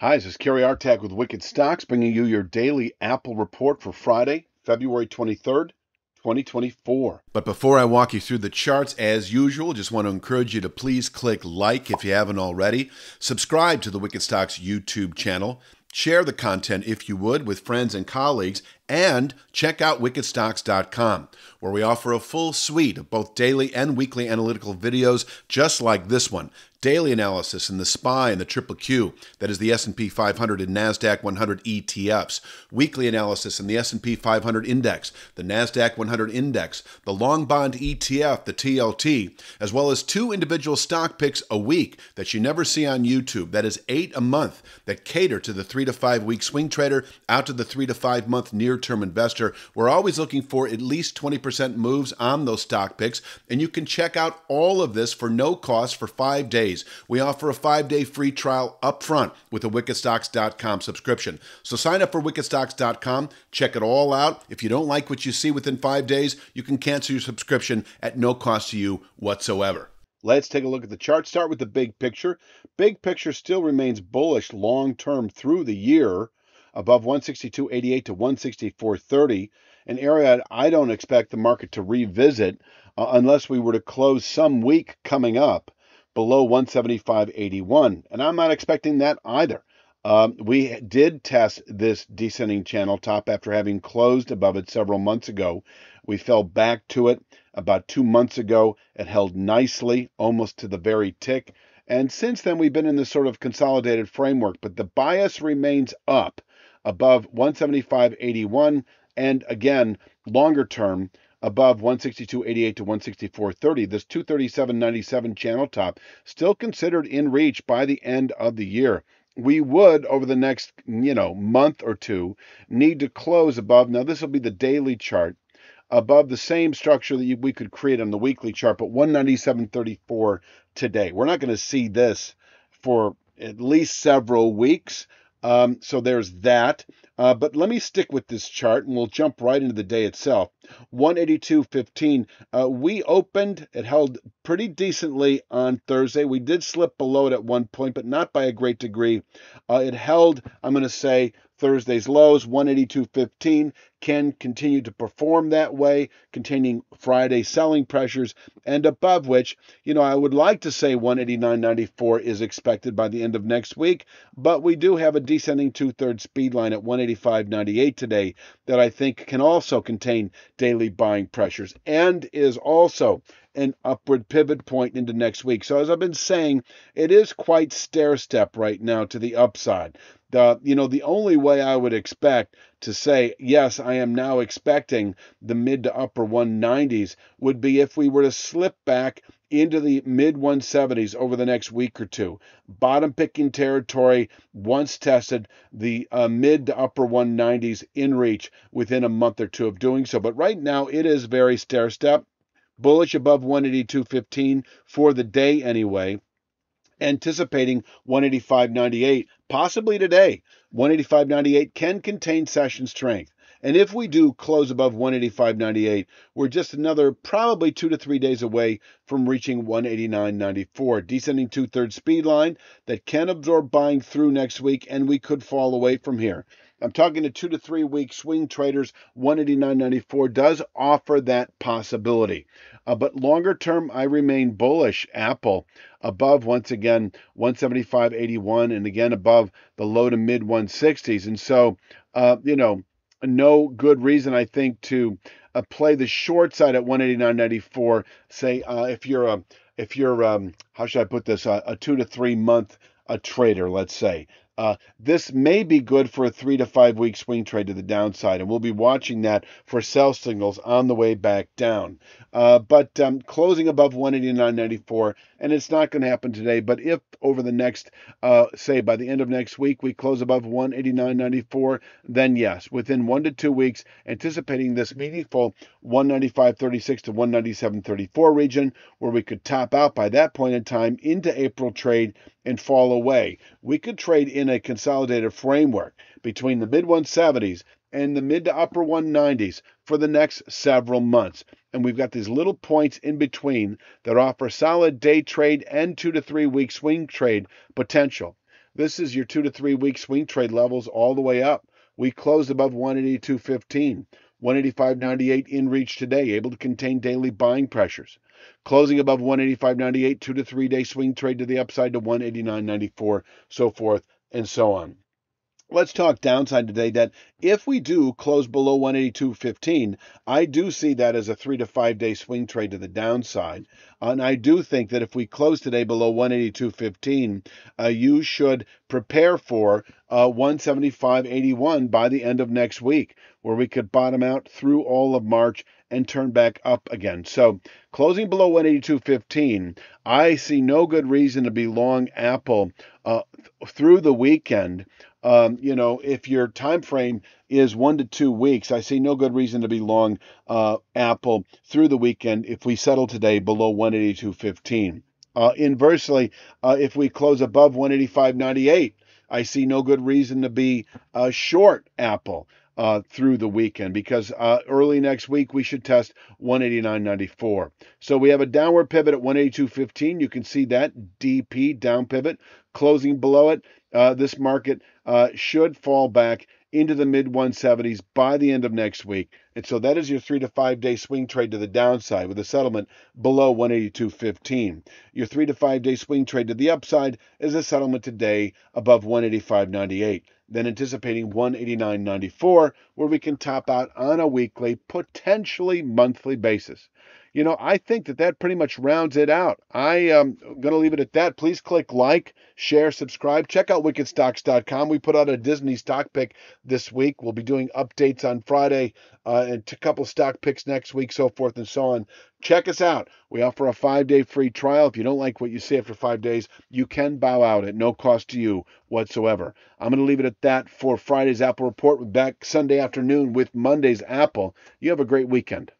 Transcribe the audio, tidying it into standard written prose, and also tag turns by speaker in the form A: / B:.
A: Hi, this is Kerry Artak with Wicked Stocks, bringing you your daily Apple report for Friday, February 23rd, 2024. But before I walk you through the charts, as usual, just want to encourage you to please click like if you haven't already, subscribe to the Wicked Stocks YouTube channel, share the content if you would with friends and colleagues, and check out wickedstocks.com, where we offer a full suite of both daily and weekly analytical videos just like this one. Daily analysis in the SPY and the Triple Q, that is the S&P 500 and NASDAQ 100 ETFs. Weekly analysis in the S&P 500 Index, the NASDAQ 100 Index, the Long Bond ETF, the TLT, as well as 2 individual stock picks a week that you never see on YouTube. That is 8 a month that cater to the 3 to 5 week swing trader out to the 3 to 5 month near-term investor. We're always looking for at least 20% moves on those stock picks, and you can check out all of this for no cost for 5 days. We offer a 5-day free trial up front with a wickedstocks.com subscription. So sign up for wickedstocks.com, check it all out. If you don't like what you see within 5 days, you can cancel your subscription at no cost to you whatsoever. Let's take a look at the chart. Start with the big picture. Big picture still remains bullish long-term through the year, above 162.88 to 164.30, an area I don't expect the market to revisit unless we were to close some week coming up below 175.81, and I'm not expecting that either. We did test this descending channel top after having closed above it several months ago. We fell back to it about 2 months ago. It held nicely, almost to the very tick. And since then, we've been in this sort of consolidated framework, but the bias remains up above 175.81, and again, longer term, above 162.88 to 164.30. This 237.97 channel top still considered in reach by the end of the year. We would, over the next, month or two, need to close above. Now, this will be the daily chart, above the same structure that we could create on the weekly chart, but 197.34 today. We're not going to see this for at least several weeks. So there's that. But let me stick with this chart and we'll jump right into the day itself. 182.15. We opened, it held pretty decently on Thursday. We did slip below it at one point, but not by a great degree. It held, I'm going to say, Thursday's lows, 182.15, can continue to perform that way, containing Friday selling pressures, and above which, I would like to say 189.94 is expected by the end of next week, but we do have a descending two-thirds speed line at 185.98 today that I think can also contain daily buying pressures and is also an upward pivot point into next week. So as I've been saying, it is quite stair-step right now to the upside. The only way I would expect to say, yes, I am now expecting the mid to upper 190s would be if we were to slip back into the mid 170s over the next week or two. Bottom picking territory once tested, the mid to upper 190s in reach within a month or two of doing so. But right now it is very stair step, bullish above 182.15 for the day anyway. Anticipating 185.98, possibly today. 185.98 can contain session strength. And if we do close above 185.98, we're just another probably 2 to 3 days away from reaching 189.94. Descending two-thirds speed line that can absorb buying through next week, and we could fall away from here. I'm talking to 2 to 3 week swing traders. 189.94 does offer that possibility. But longer term, I remain bullish. Apple above, once again, 175.81, and again above the low to mid 160s. And so, no good reason, I think, to play the short side at 189.94. Say, if you're how should I put this, a 2 to 3 month trader, let's say. This may be good for a 3 to 5 week swing trade to the downside, and we'll be watching that for sell signals on the way back down. But closing above 189.94, and it's not going to happen today, but if over the next, say by the end of next week, we close above 189.94, then yes, within 1 to 2 weeks, anticipating this meaningful 195.36 to 197.34 region, where we could top out by that point in time into April trade and fall away. We could trade in a consolidated framework between the mid 170s and the mid to upper 190s for the next several months. And we've got these little points in between that offer solid day trade and 2 to 3 week swing trade potential. This is your 2 to 3 week swing trade levels all the way up. We closed above 182.15. 185.98 in reach today, able to contain daily buying pressures. Closing above 185.98, 2 to 3 day swing trade to the upside to 189.94, so forth and so on. Let's talk downside today. That if we do close below 182.15, I do see that as a 3 to 5 day swing trade to the downside. And I do think that if we close today below 182.15, you should prepare for 175.81 by the end of next week, where we could bottom out through all of March and turn back up again. So closing below 182.15, I see no good reason to be long Apple through the weekend. If your time frame is 1 to 2 weeks, I see no good reason to be long Apple through the weekend if we settle today below 182.15. Inversely, if we close above 185.98, I see no good reason to be short Apple through the weekend, because early next week we should test 189.94. So we have a downward pivot at 182.15. You can see that DP down pivot closing below it. This market should fall back into the mid 170s by the end of next week. And so that is your 3 to 5 day swing trade to the downside with a settlement below 182.15. Your 3 to 5 day swing trade to the upside is a settlement today above 185.98. Then anticipating 189.94, where we can top out on a weekly, potentially monthly basis. I think that pretty much rounds it out. I am going to leave it at that. Please click like, share, subscribe. Check out wickedstocks.com. We put out a Disney stock pick this week. We'll be doing updates on Friday and a couple stock picks next week, so forth and so on. Check us out. We offer a 5-day free trial. If you don't like what you see after 5 days, you can bow out at no cost to you whatsoever. I'm going to leave it at that for Friday's Apple Report. We're back Sunday afternoon with Monday's Apple. You have a great weekend.